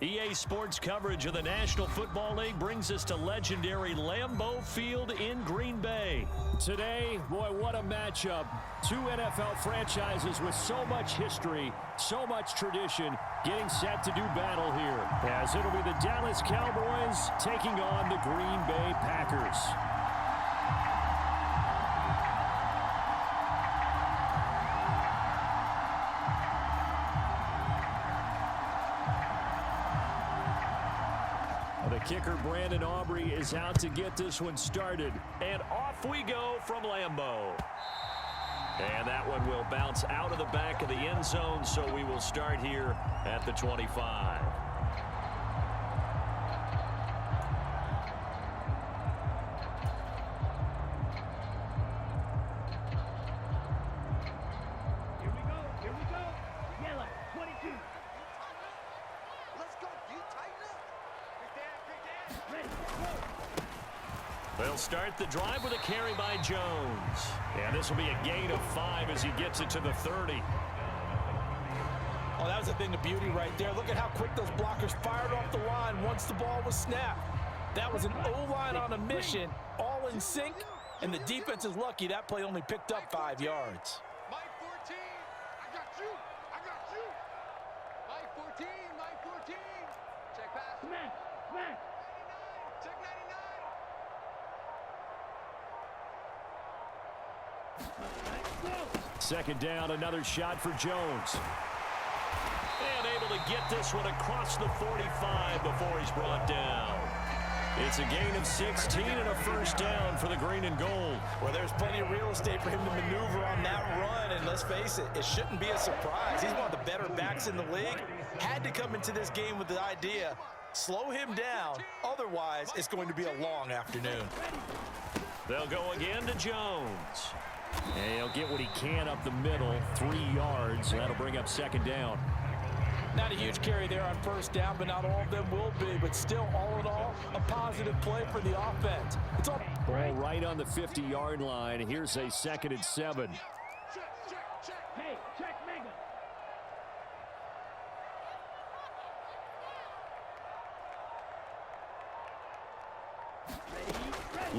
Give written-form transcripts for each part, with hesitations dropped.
EA Sports coverage of the National Football League brings us to legendary Lambeau Field in Green Bay. Today, boy, what a matchup. Two NFL franchises with so much history, so much tradition, getting set to do battle here. As it'll be the Dallas Cowboys taking on the Green Bay Packers. The kicker, Brandon Aubrey, is out to get this one started. And off we go from Lambeau. And that one will bounce out of the back of the end zone, so we will start here at the 25. They'll start the drive with a carry by Jones. And this will be a gain of 5 as he gets it to the 30. Oh, that was a thing of beauty right there. Look at how quick those blockers fired off the line once the ball was snapped. That was an O-line on a mission, all in sync, and the defense is lucky that play only picked up 5 yards. My 14, I got you, I got you. My 14, my 14. Check pass. Smack, smack. 99, check 99. Second down, another shot for Jones. And able to get this one across the 45 before he's brought down. It's a gain of 16 and a first down for the green and gold. Well, there's plenty of real estate for him to maneuver on that run, and let's face it, it shouldn't be a surprise. He's one of the better backs in the league. Had to come into this game with the idea, slow him down, otherwise it's going to be a long afternoon. They'll go again to Jones. And he'll get what he can up the middle, 3 yards. That'll bring up second down. Not a huge carry there on first down, but not all of them will be. But still, all in all, a positive play for the offense. It's all ball right on the 50-yard line. Here's a 2nd and 7. Hey, check Mega.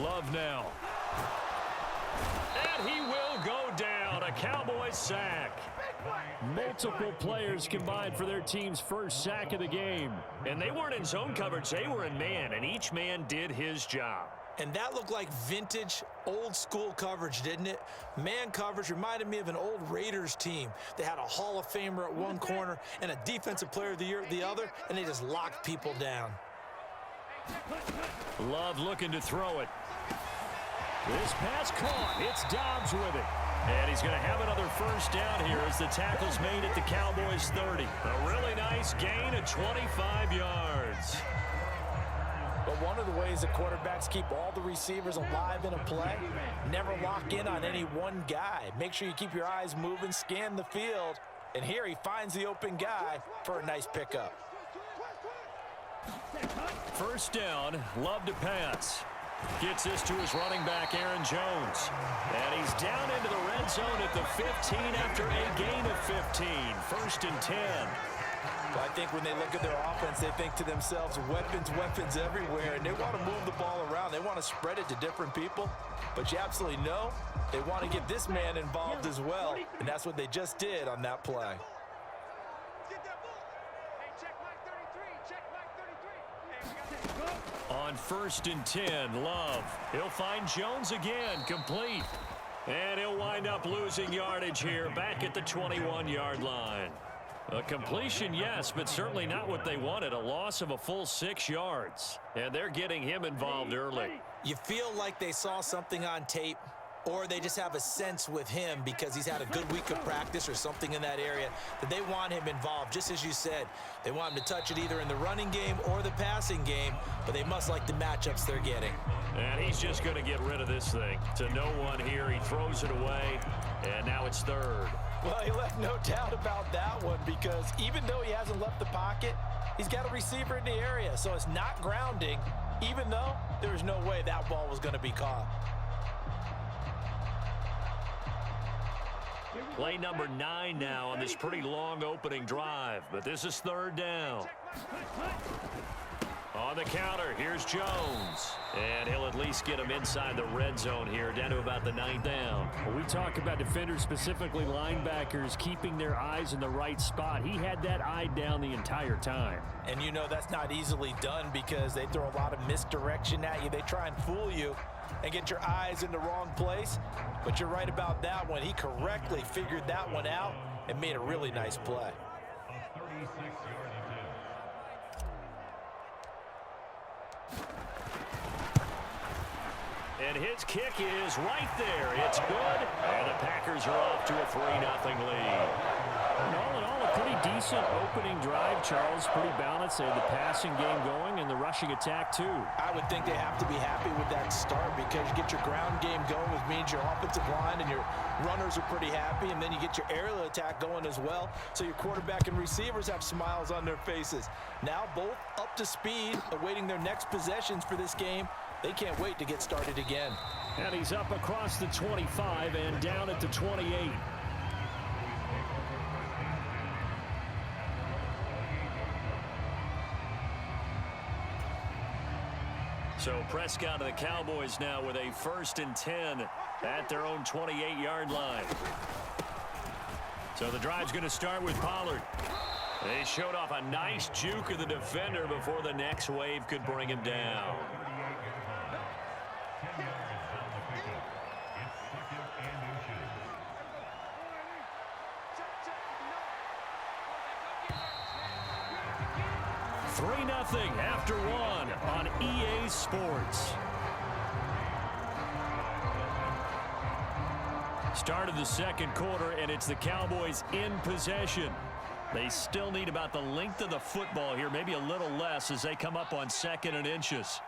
Love now. And he will go down. A Cowboys sack. Multiple players combined for their team's first sack of the game. And they weren't in zone coverage. They were in man, and each man did his job. And that looked like vintage, old-school coverage, didn't it? Man coverage reminded me of an old Raiders team. They had a Hall of Famer at one corner and a Defensive Player of the Year at the other, and they just locked people down. Love looking to throw it. This pass caught. It's Dobbs with it. And he's going to have another first down here as the tackle's made at the Cowboys' 30. A really nice gain of 25 yards. But one of the ways the quarterbacks keep all the receivers alive in a play, never lock in on any one guy. Make sure you keep your eyes moving, scan the field, and here he finds the open guy for a nice pickup. First down, Love to pass. Gets this to his running back, Aaron Jones. And he's down into the red zone at the 15 after a gain of 15. 1st and 10. Well, I think when they look at their offense, they think to themselves, weapons, weapons everywhere, and they want to move the ball around. They want to spread it to different people. But you absolutely know they want to get this man involved as well, and that's what they just did on that play. On 1st and 10, Love. He'll find Jones again, complete. And he'll wind up losing yardage here back at the 21-yard line. A completion, yes, but certainly not what they wanted. A loss of a full 6 yards. And they're getting him involved early. You feel like they saw something on tape, or they just have a sense with him because he's had a good week of practice or something in that area that they want him involved. Just as you said, they want him to touch it either in the running game or the passing game, but they must like the matchups they're getting. And he's just going to get rid of this thing. To no one here, he throws it away, and now it's 3rd. Well, he left no doubt about that one because even though he hasn't left the pocket, he's got a receiver in the area, so it's not grounding, even though there was no way that ball was going to be caught. Here we Play number 9 now on this pretty long opening drive, but this is third down. On the counter, here's Jones. And he'll at least get him inside the red zone here, down to about the 9th down. Well, we talk about defenders, specifically linebackers, keeping their eyes in the right spot. He had that eye down the entire time. And you know that's not easily done because they throw a lot of misdirection at you. They try and fool you and get your eyes in the wrong place. But you're right about that one. He correctly figured that one out and made a really nice play. And his kick is right there. It's good. And the Packers are off to a 3-0 lead. All in all, a pretty decent opening drive, Charles. Pretty balanced. They had the passing game going and the rushing attack, too. I would think they have to be happy with that start because you get your ground game going, which means your offensive line and your runners are pretty happy, and then you get your aerial attack going as well, so your quarterback and receivers have smiles on their faces. Now both up to speed, awaiting their next possessions for this game. They can't wait to get started again. And he's up across the 25 and down at the 28. So Prescott and the Cowboys now with a 1st and 10 at their own 28-yard line. So the drive's going to start with Pollard. They showed off a nice juke of the defender before the next wave could bring him down. Nothing after 1 on EA Sports. Start of the second quarter, and it's the Cowboys in possession. They still need about the length of the football here, maybe a little less as they come up on 2nd and inches.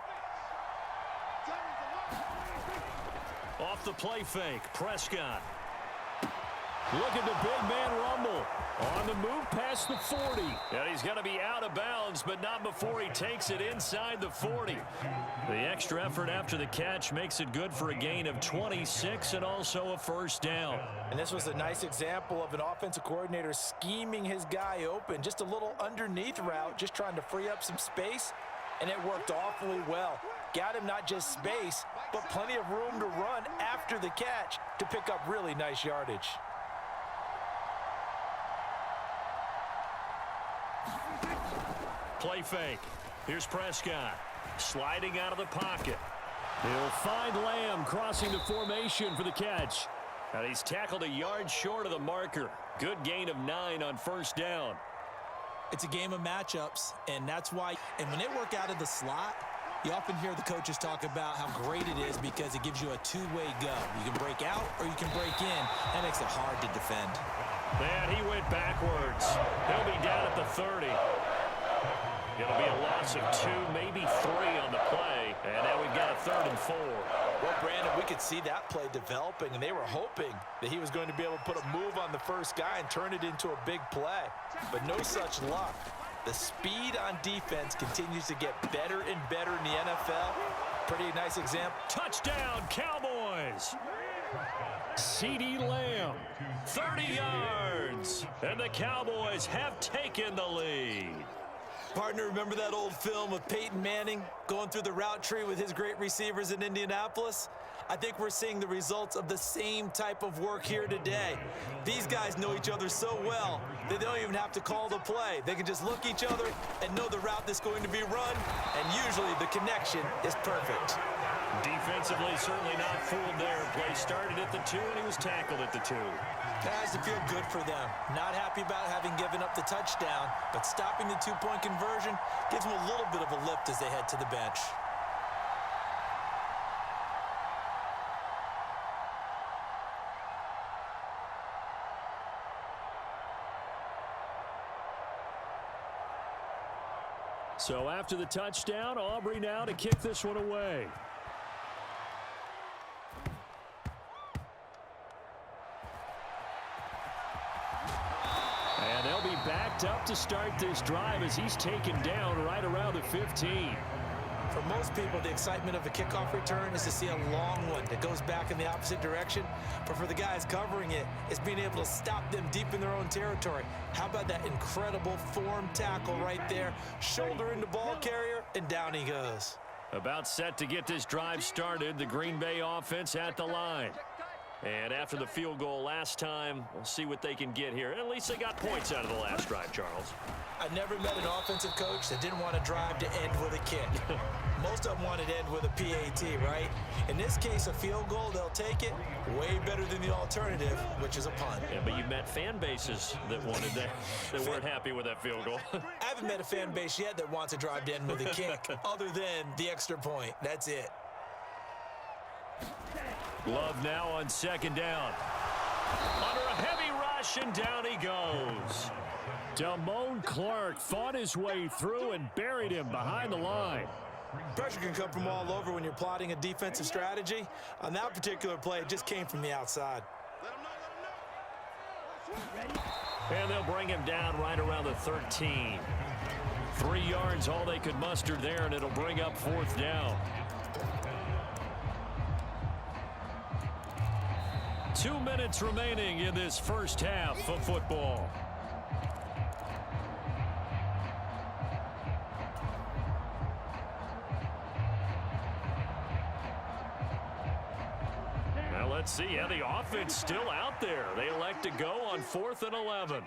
Off the play fake, Prescott. Look at the big man rumble. On the move past the 40. And he's going to be out of bounds, but not before he takes it inside the 40. The extra effort after the catch makes it good for a gain of 26 and also a 1st down. And this was a nice example of an offensive coordinator scheming his guy open. Just a little underneath route, just trying to free up some space, and it worked awfully well. Got him not just space, but plenty of room to run after the catch to pick up really nice yardage. Play fake. Here's Prescott. Sliding out of the pocket. He'll find Lamb crossing the formation for the catch. And he's tackled a yard short of the marker. Good gain of 9 on 1st down. It's a game of matchups, and that's why. And when they work out of the slot, you often hear the coaches talk about how great it is because it gives you a two-way go. You can break out or you can break in. That makes it hard to defend. And he went backwards. He'll be down at the 30. It'll be a loss of 2, maybe 3 on the play. And now we've got a 3rd and 4. Well, Brandon, we could see that play developing, and they were hoping that he was going to be able to put a move on the first guy and turn it into a big play. But no such luck. The speed on defense continues to get better and better in the NFL. Pretty nice example. Touchdown, Cowboys! CeeDee Lamb, 30 yards. And the Cowboys have taken the lead. Partner, remember that old film of Peyton Manning going through the route tree with his great receivers in Indianapolis? I think we're seeing the results of the same type of work here today. These guys know each other so well that they don't even have to call the play. They can just look each other and know the route that's going to be run, and usually the connection is perfect. Defensively, certainly not fooled there. Play started at the 2, and he was tackled at the 2. That has to feel good for them. Not happy about having given up the touchdown, but stopping the 2-point conversion gives them a little bit of a lift as they head to the bench. So after the touchdown, Aubrey now to kick this one away. And they'll be backed up to start this drive as he's taken down right around the 15. For most people, the excitement of a kickoff return is to see a long one that goes back in the opposite direction. But for the guys covering it, it's being able to stop them deep in their own territory. How about that incredible form tackle right there? Shoulder into ball carrier, and down he goes. About set to get this drive started, the Green Bay offense at the line. And after the field goal last time, we'll see what they can get here. At least they got points out of the last drive, Charles. I've never met an offensive coach that didn't want to drive to end with a kick. Most of them wanted to end with a PAT, right? In this case, a field goal, they'll take it. Way better than the alternative, which is a punt. Yeah, but you've met fan bases that wanted that, that weren't happy with that field goal. I haven't met a fan base yet that wants to drive to end with a kick, other than the extra point. That's it. Love now on second down. Under a heavy rush, and down he goes. Damone Clark fought his way through and buried him behind the line. Pressure can come from all over when you're plotting a defensive strategy. On that particular play, it just came from the outside. And they'll bring him down right around the 13. 3 yards, all they could muster there, and it'll bring up fourth down. 2 minutes remaining in this first half of football. Now let's see how the offense still out there. They elect to go on 4th and 11.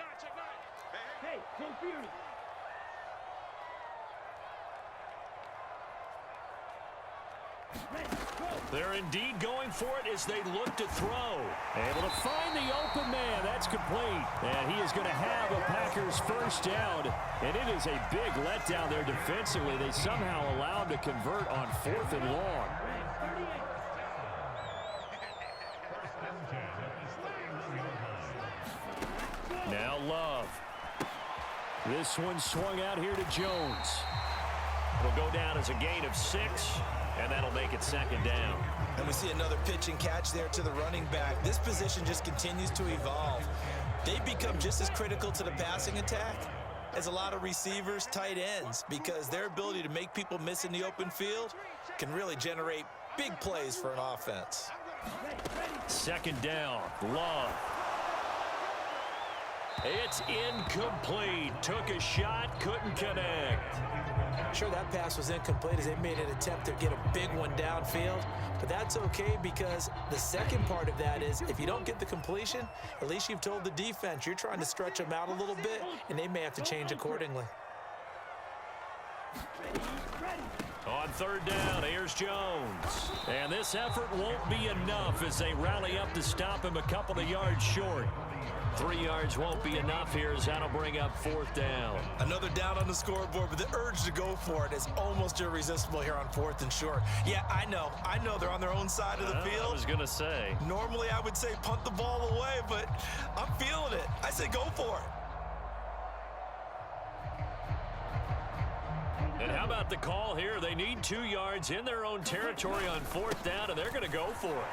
Hey, confused. They're indeed going for it as they look to throw. Able to find the open man. That's complete. And he is going to have a Packers first down. And it is a big letdown there defensively. They somehow allowed to convert on 4th and long. Now Love. This one swung out here to Jones. It'll go down as a gain of 6. And that'll make it second down. And we see another pitch and catch there to the running back. This position just continues to evolve. They become just as critical to the passing attack as a lot of receivers, tight ends, because their ability to make people miss in the open field can really generate big plays for an offense. Second down, Love. It's incomplete. Took a shot, couldn't connect. Sure, that pass was incomplete as they made an attempt to get a big one downfield, but that's okay because the second part of that is if you don't get the completion, at least you've told the defense you're trying to stretch them out a little bit, and they may have to change accordingly. On third down, here's Jones. And this effort won't be enough as they rally up to stop him a couple of yards short. 3 yards won't be enough here as that'll bring up fourth down. Another down on the scoreboard, but the urge to go for it is almost irresistible here on 4th and short. Yeah, I know they're on their own side of the field. I was going to say. Normally I would say punt the ball away, but I'm feeling it. I say go for it. And how about the call here? They need 2 yards in their own territory on fourth down, and they're going to go for it.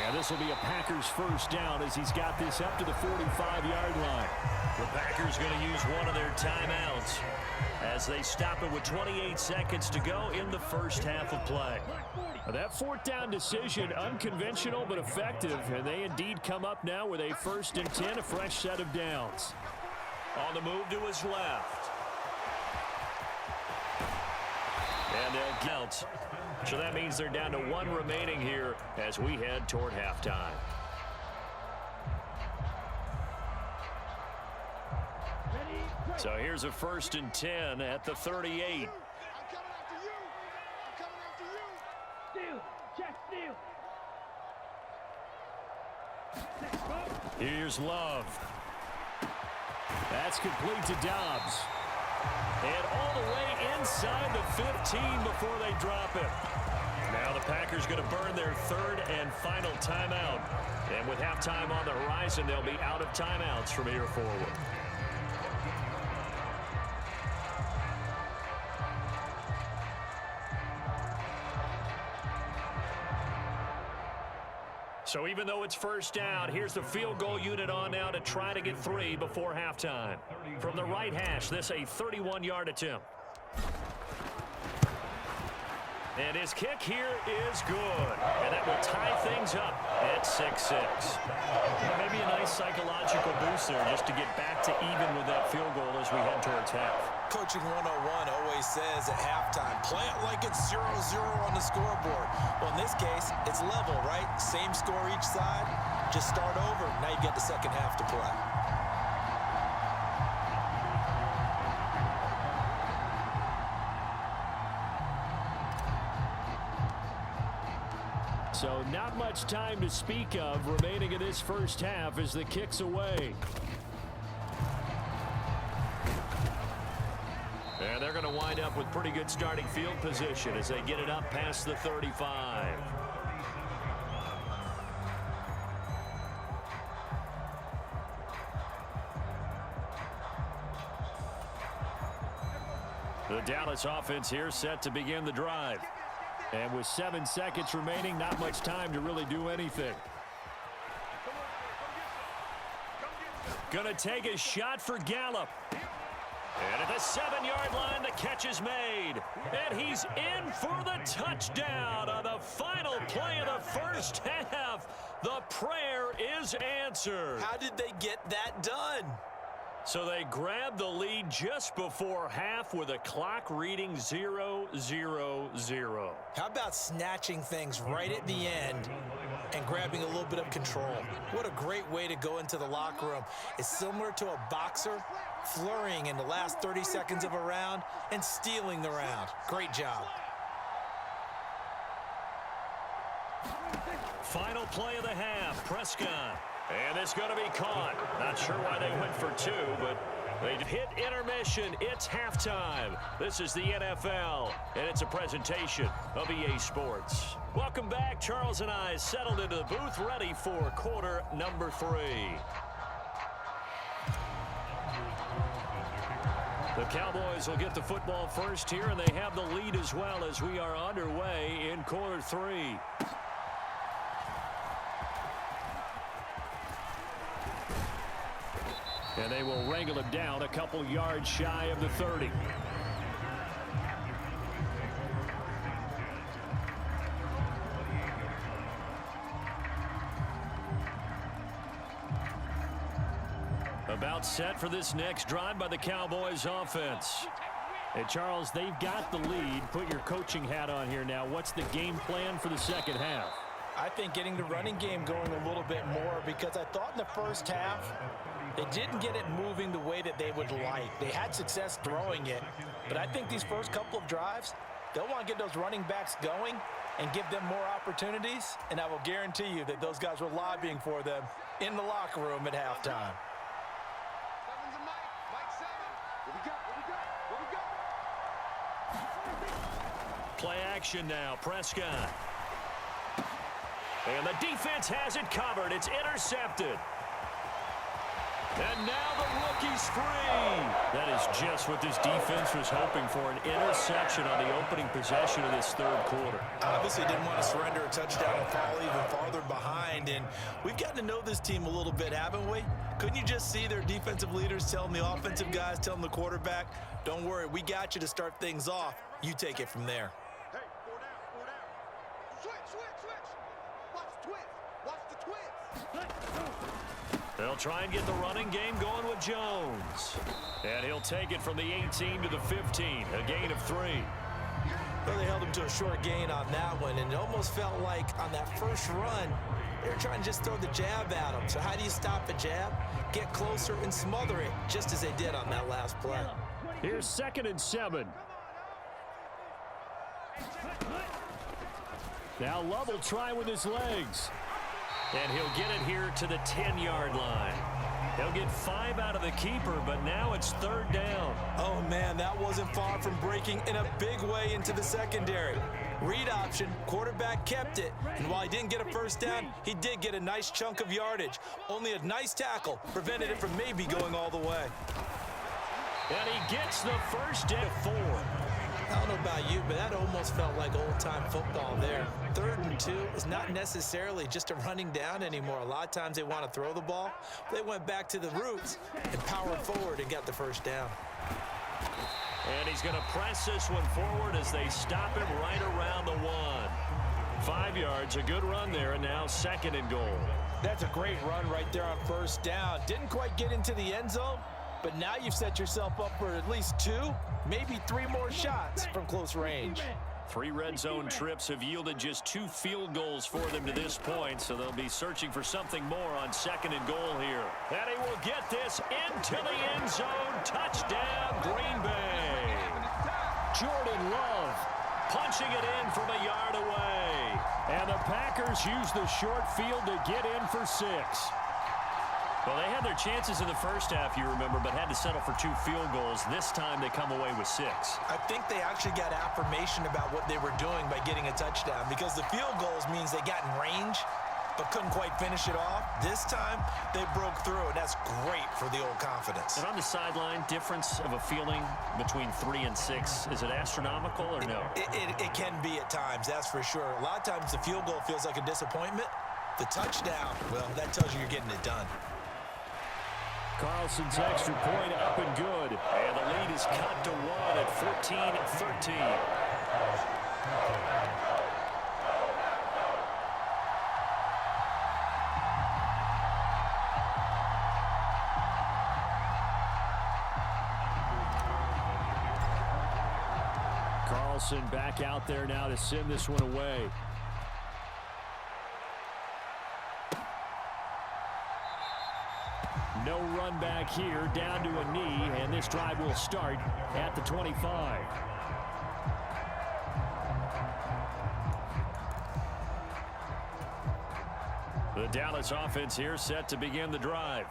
And this will be a Packers first down as he's got this up to the 45-yard line. The Packers going to use one of their timeouts as they stop it with 28 seconds to go in the first half of play. That fourth down decision, unconventional but effective, and they indeed come up now with a 1st and 10, a fresh set of downs. On the move to his left. And they'll count. So that means they're down to 1 remaining here as we head toward halftime. So here's a 1st and 10 at the 38. I'm coming after you. I'm coming after you. Steal. Check steal. Here's Love. That's complete to Dobbs. And all the way inside the 15 before they drop it. Now the Packers going to burn their 3rd and final timeout. And with halftime on the horizon, they'll be out of timeouts from here forward. So even though it's first down, here's the field goal unit on now to try to get 3 before halftime. From the right hash, this a 31-yard attempt. And his kick here is good. And that will tie things up at 6-6. Maybe a nice psychological boost there just to get back to even with that field goal as we head towards half. Coaching 101 always says at halftime, play it like it's 0-0 on the scoreboard. Well, in this case, it's level, right? Same score each side. Just start over. Now you get the second half to play. So not much time to speak of remaining in this first half as the kick's away. And they're going to wind up with pretty good starting field position as they get it up past the 35. The Dallas offense here set to begin the drive. And with 7 seconds remaining, not much time to really do anything. Gonna take a shot for Gallup. And at the 7-yard line, the catch is made. And he's in for the touchdown on the final play of the first half. The prayer is answered. How did they get that done? So they grabbed the lead just before half with a clock reading 0-0-0. How about snatching things right at the end and grabbing a little bit of control? What a great way to go into the locker room. It's similar to a boxer flurrying in the last 30 seconds of a round and stealing the round. Great job. Final play of the half, Prescott. And it's going to be caught. Not sure why they went for 2, but they hit intermission. It's halftime. This is the NFL, and it's a presentation of EA Sports. Welcome back. Charles and I settled into the booth, ready for quarter number 3. The Cowboys will get the football first here, and they have the lead as well as we are underway in quarter 3. And they will wrangle him down a couple yards shy of the 30. About set for this next drive by the Cowboys offense. And Charles, they've got the lead. Put your coaching hat on here now. What's the game plan for the second half? I think getting the running game going a little bit more, because I thought in the first half they didn't get it moving the way that they would like. They had success throwing it, but I think these first couple of drives, they'll want to get those running backs going and give them more opportunities, and I will guarantee you that those guys were lobbying for them in the locker room at halftime. Seven's a Mike. Mike 7. What we got? What we got? What we got? Play action now. Prescott. And the defense has it covered. It's intercepted. And now the rookie's free. That is just what this defense was hoping for, an interception on the opening possession of this third quarter. Obviously didn't want to surrender a touchdown and fall even farther behind, and we've gotten to know this team a little bit, haven't we? Couldn't you just see their defensive leaders telling the offensive guys, telling the quarterback, don't worry, we got you to start things off. You take it from there. Hey, 4 down, 4 down. Switch. Watch the twist. Watch the twist. They'll try and get the running game going with Jones. And he'll take it from the 18 to the 15, a gain of 3. Well, they held him to a short gain on that one, and it almost felt like on that first run, they were trying to just throw the jab at him. So how do you stop a jab? Get closer and smother it, just as they did on that last play. Here's 2nd and 7. Now Love will try with his legs. And he'll get it here to the 10-yard line. He'll get 5 out of the keeper, but now it's 3rd down. Oh, man, that wasn't far from breaking in a big way into the secondary. Read option, quarterback kept it, and while he didn't get a first down, he did get a nice chunk of yardage. Only a nice tackle prevented it from maybe going all the way. And he gets the first down, 4. I don't know about you, but that almost felt like old-time football there. 3rd and 2 is not necessarily just a running down anymore. A lot of times they want to throw the ball. They went back to the roots and powered forward and got the first down. And he's going to press this one forward as they stop him right around the 1. 5 yards, a good run there, and now 2nd and goal. That's a great run right there on 1st down. Didn't quite get into the end zone, but now you've set yourself up for at least 2, maybe 3 more shots from close range. 3 red zone trips have yielded just 2 field goals for them to this point, so they'll be searching for something more on 2nd and goal here. And he will get this into the end zone. Touchdown, Green Bay. Jordan Love punching it in from a yard away. And the Packers use the short field to get in for 6. Well, they had their chances in the first half, you remember, but had to settle for 2 field goals. This time they come away with 6. I think they actually got affirmation about what they were doing by getting a touchdown, because the field goals means they got in range but couldn't quite finish it off. This time they broke through, and that's great for the old confidence. And on the sideline, difference of a feeling between 3 and 6, is it astronomical or no? It can be at times, that's for sure. A lot of times the field goal feels like a disappointment. The touchdown, well, that tells you you're getting it done. Carlson's extra point up and good. And the lead is cut to 1 at 14-13. Carlson back out there now to send this one away. No run back here, down to a knee, and this drive will start at the 25. The Dallas offense here set to begin the drive.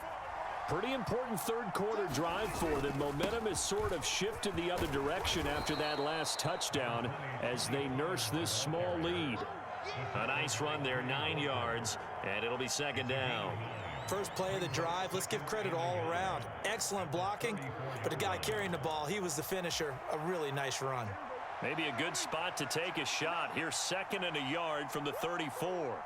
Pretty important third quarter drive for them. Momentum has sort of shifted the other direction after that last touchdown as they nurse this small lead. A nice run there, 9 yards, and it'll be 2nd down. First play of the drive, let's give credit all around. Excellent blocking, but the guy carrying the ball, he was the finisher. A really nice run. Maybe a good spot to take a shot. Here's 2nd and a yard from the 34.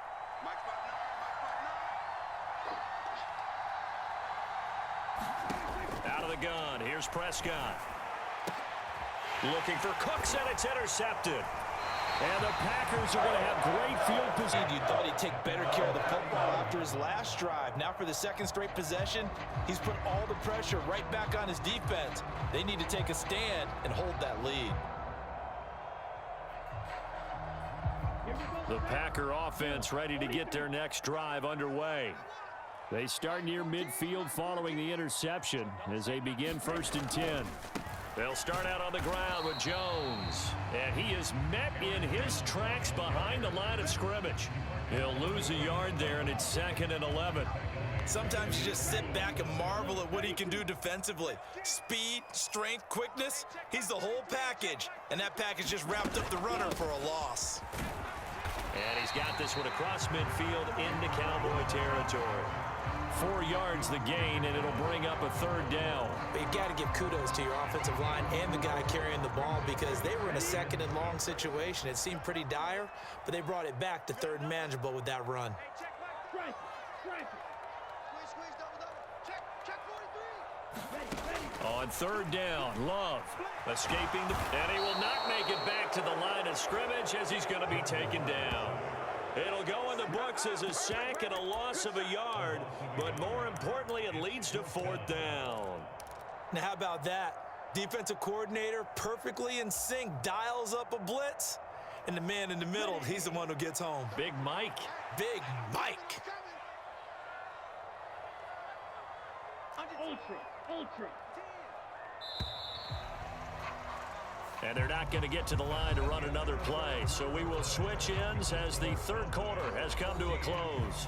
Out of the gun, here's Prescott. Looking for Cooks, and it's intercepted. And the Packers are going to have great field position. You thought he'd take better care of the football after his last drive. Now for the 2nd straight possession, he's put all the pressure right back on his defense. They need to take a stand and hold that lead. The Packer offense ready to get their next drive underway. They start near midfield following the interception as they begin 1st and 10. They'll start out on the ground with Jones. And he is met in his tracks behind the line of scrimmage. He'll lose a yard there, and it's 2nd and 11. Sometimes you just sit back and marvel at what he can do defensively. Speed, strength, quickness, he's the whole package. And that package just wrapped up the runner for a loss. And he's got this one across midfield into Cowboy territory. 4 yards the gain, and it'll bring up a 3rd down. But you've got to give kudos to your offensive line and the guy carrying the ball, because they were in a 2nd and long situation. It seemed pretty dire, but they brought it back to 3rd and manageable with that run. On 3rd down, Love escaping, and he will not make it back to the line of scrimmage as he's going to be taken down. It'll go in the books as a sack and a loss of a yard, but more importantly, it leads to 4th down. Now, how about that? Defensive coordinator perfectly in sync, dials up a blitz, and the man in the middle, he's the one who gets home. Big Mike. Big Mike. Ultra. And they're not going to get to the line to run another play. So we will switch ends as the 3rd quarter has come to a close.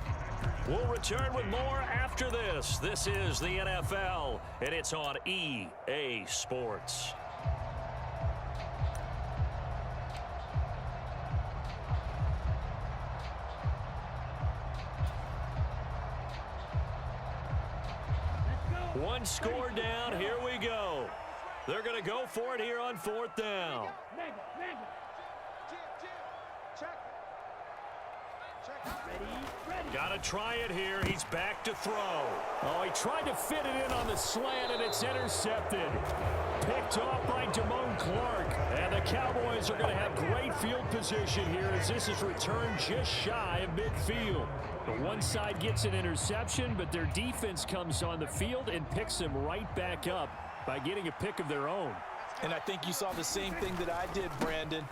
We'll return with more after this. This is the NFL, and it's on EA Sports. One score down. Here we go. They're going to go for it here on 4th down. Got to try it here. He's back to throw. Oh, he tried to fit it in on the slant, and it's intercepted. Picked off by Damone Clark. And the Cowboys are going to have great field position here as this is returned just shy of midfield. The one side gets an interception, but their defense comes on the field and picks them right back up by getting a pick of their own. And I think you saw the same thing that I did, Brandon.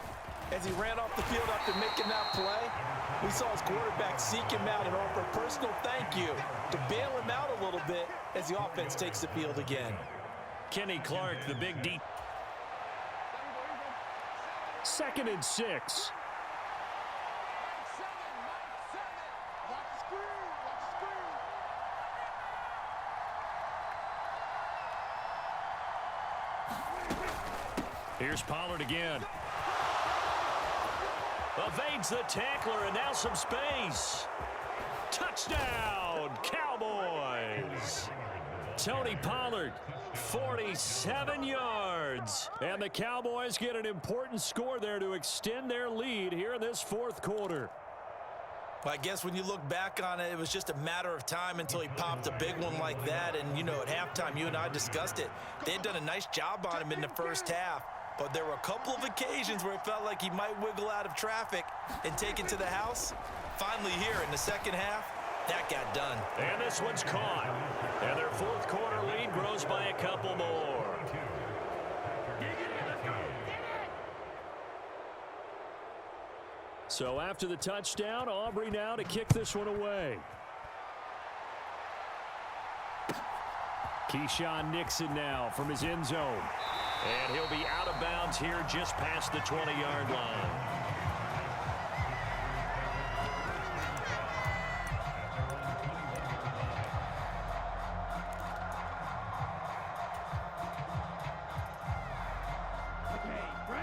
As he ran off the field after making that play, we saw his quarterback seek him out and offer a personal thank you to bail him out a little bit as the offense takes the field again. Kenny Clark, the big D. 2nd and 6. Here's Pollard again. Evades the tackler, and now some space. Touchdown, Cowboys. Tony Pollard, 47 yards. And the Cowboys get an important score there to extend their lead here in this 4th quarter. Well, I guess when you look back on it, it was just a matter of time until he popped a big one like that. And, you know, at halftime, you and I discussed it. They had done a nice job on him in the first half. But there were a couple of occasions where it felt like he might wiggle out of traffic and take it to the house. Finally here in the second half, that got done. And this one's caught. And their 4th quarter lead grows by a couple more. So after the touchdown, Aubrey now to kick this one away. Keyshawn Nixon now from his end zone. And he'll be out of bounds here just past the 20-yard line.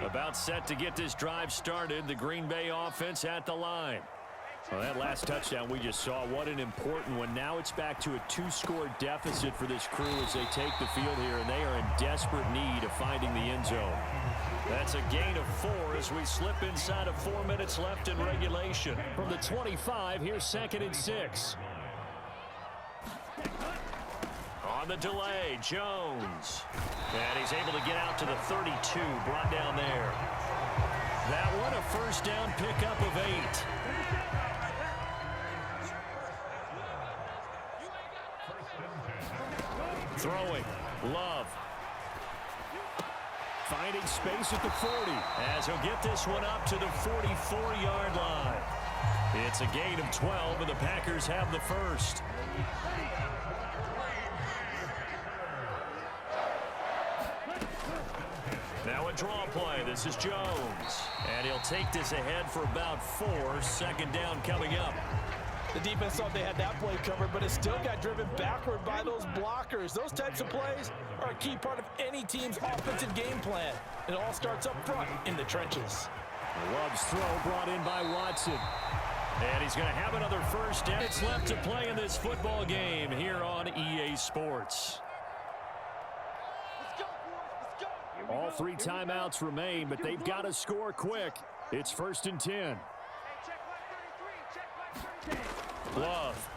About set to get this drive started. The Green Bay offense at the line. Well, that last touchdown we just saw, what an important one. Now it's back to a 2-score deficit for this crew as they take the field here, and they are in desperate need of finding the end zone. That's a gain of 4 as we slip inside of 4 minutes left in regulation. From the 25, here's 2nd and 6. On the delay, Jones. And he's able to get out to the 32, brought down there. That one a first down pickup of 8. Throwing, Love. Finding space at the 40. As he'll get this one up to the 44-yard line. It's a gain of 12, and the Packers have the first. Now a draw play. This is Jones. And he'll take this ahead for about 4. 2nd down coming up. The defense thought they had that play covered, but it still got driven backward by those blockers. Those types of plays are a key part of any team's offensive game plan. It all starts up front in the trenches. Love's throw brought in by Watson. And he's going to have another first down. It's left to play in this football game here on EA Sports. All 3 timeouts remain, but they've got to score quick. It's 1st and 10. Love.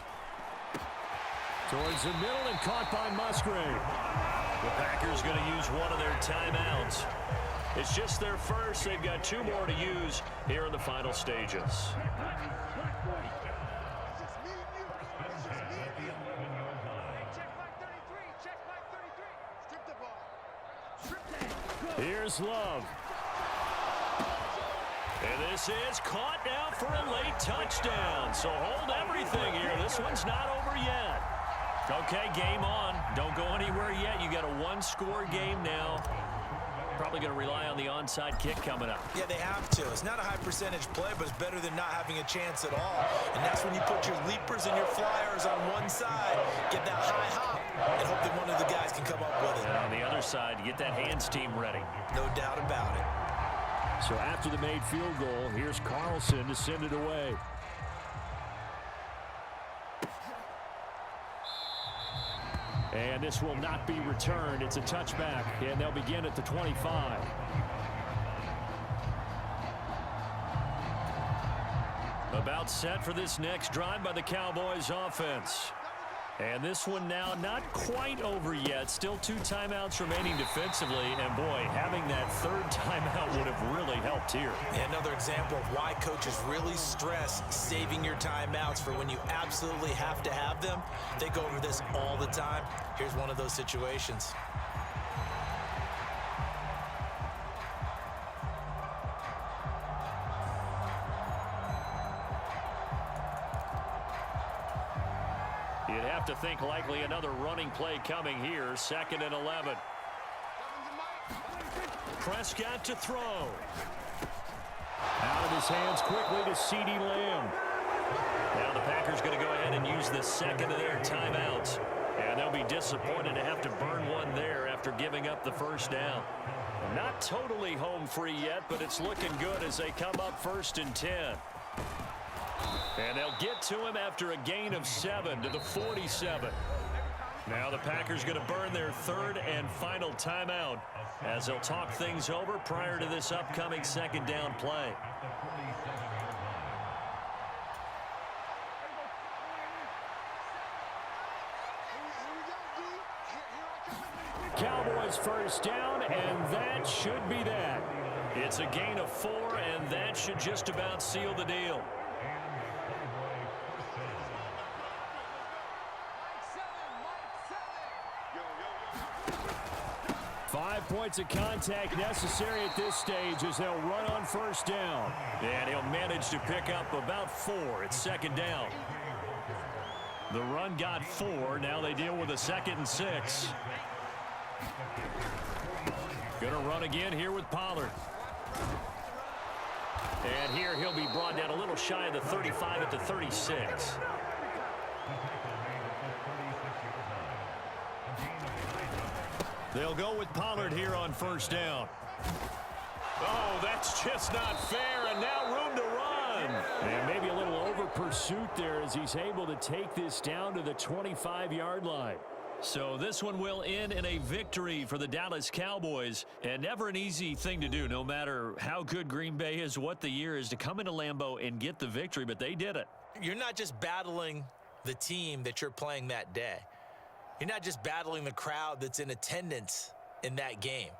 Towards the middle and caught by Musgrave. The Packers going to use one of their timeouts. It's just their first. They've got 2 more to use here in the final stages. Here's Love. And this is caught now for a late touchdown. So hold everything here. This one's not over yet. Okay, game on. Don't go anywhere yet. You got a 1-score game now. Probably going to rely on the onside kick coming up. Yeah, they have to. It's not a high percentage play, but it's better than not having a chance at all. And that's when you put your leapers and your flyers on one side, get that high hop, and hope that one of the guys can come up with it. And on the other side, you get that hands team ready. No doubt about it. So after the made field goal, here's Carlson to send it away. And this will not be returned. It's a touchback, and they'll begin at the 25. About set for this next drive by the Cowboys offense. And this one now not quite over yet. Still 2 timeouts remaining defensively. And, boy, having that third timeout would have really helped here. Another example of why coaches really stress saving your timeouts for when you absolutely have to have them. They go over this all the time. Here's one of those situations. You'd have to think likely another running play coming here. 2nd and 11. Prescott to throw. Out of his hands quickly to CeeDee Lamb. Now the Packers going to go ahead and use the second of their timeouts. And they'll be disappointed to have to burn one there after giving up the first down. Not totally home free yet, but it's looking good as they come up 1st and 10. And they'll get to him after a gain of 7 to the 47. Now the Packers going to burn their 3rd and final timeout as they'll talk things over prior to this upcoming 2nd down play. Cowboys first down, and that should be that. It's a gain of 4, and that should just about seal the deal. 5 points of contact necessary at this stage as they'll run on 1st down. And he'll manage to pick up about 4 at 2nd down. The run got 4. Now they deal with a 2nd and 6. Going to run again here with Pollard. And here he'll be brought down a little shy of the 35 at the 36. They'll go with Pollard here on 1st down. Oh, that's just not fair, and now room to run. And maybe a little over pursuit there as he's able to take this down to the 25-yard line. So this one will end in a victory for the Dallas Cowboys. And never an easy thing to do, no matter how good Green Bay is, what the year is, to come into Lambeau and get the victory, but they did it. You're not just battling the team that you're playing that day. You're not just battling the crowd that's in attendance in that game.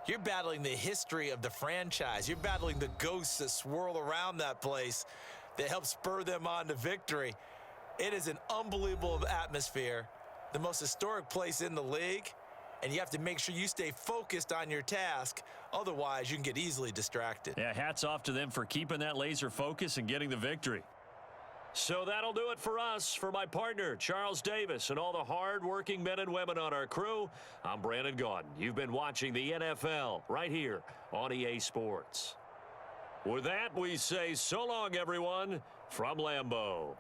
You're battling the history of the franchise. You're battling the ghosts that swirl around that place that help spur them on to victory. It is an unbelievable atmosphere, the most historic place in the league, and you have to make sure you stay focused on your task. Otherwise, you can get easily distracted. Yeah, hats off to them for keeping that laser focus and getting the victory. So that'll do it for us. For my partner, Charles Davis, and all the hard-working men and women on our crew, I'm Brandon Gaudin. You've been watching the NFL right here on EA Sports. With that, we say so long, everyone, from Lambeau.